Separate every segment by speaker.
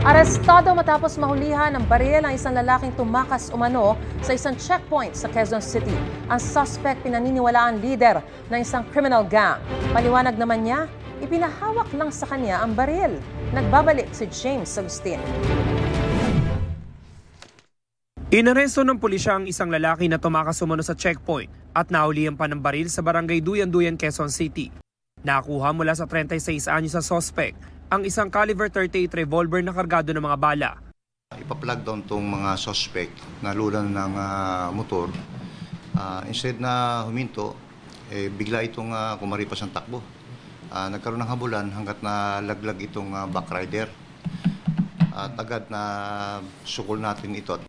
Speaker 1: Arestado matapos mahulihan ng baril ang isang lalaking tumakas umano sa isang checkpoint sa Quezon City. Ang suspect pinaniniwalaang leader ng isang criminal gang. Paliwanag naman niya, ipinahawak lang sa kanya ang baril. Nagbabalik si James Agustin.
Speaker 2: Inaresto ng pulisya ang isang lalaki na tumakas umano sa checkpoint at nahulihan pa ng baril sa barangay Duyan-Duyan, Quezon City. Nakuha mula sa 36 anyos sa suspect ang isang caliber 38 revolver na kargado ng mga bala.
Speaker 3: Ipa-plug down tong mga suspect na lulan ng motor. Instead na huminto, bigla itong kumaripas ang takbo. Nagkaroon ng habulan hanggat na laglag itong backrider. At agad na sukol natin ito.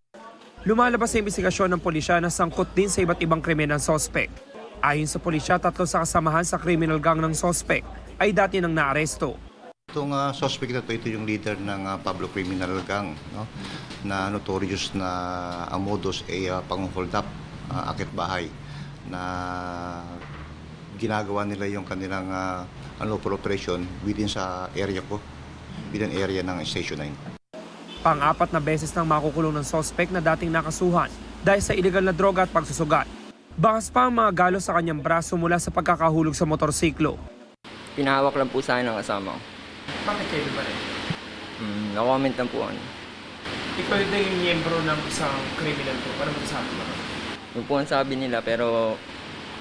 Speaker 2: Lumalabas sa investigasyon ng pulisya na sangkot din sa iba't ibang krimen ng suspect. Ayon sa pulisya, 3 sa kasamahan sa criminal gang ng suspect ay dati nang naaresto.
Speaker 3: Itong suspect na ito yung leader ng Pablo Criminal Gang, no? Na notorious na ang modus ay pang-hold up, akit bahay, na ginagawa nila yung kanilang unlawful operation within sa area ko, within area ng Station 9.
Speaker 2: Pang-4 na beses nang makukulong ng suspect na dating nakasuhan dahil sa illegal na droga at pagsusugat. Bakas pa ang mga galo sa kanyang braso mula sa pagkakahulog sa motorsiklo.
Speaker 4: Pinahawak lang po sa akin ng kasama ko.
Speaker 2: Bakit kayo ba rin?
Speaker 4: Na-comment lang po ako.
Speaker 2: Ikaw na yung miyembro ng isang criminal po. Paano masasabi mo?
Speaker 4: Yung po ang sabi nila pero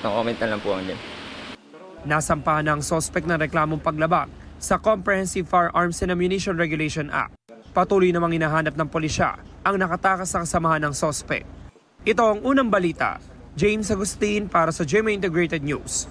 Speaker 4: na-comment lang po ako din.
Speaker 2: Nasampahan ng suspect ng reklamong paglabag sa Comprehensive Firearms and Ammunition Regulation Act. Patuloy namang hinahanap ng pulisya ang nakatakas sa kasamahan ng suspect. Ito ang unang balita. James Agustin para sa GMA Integrated News.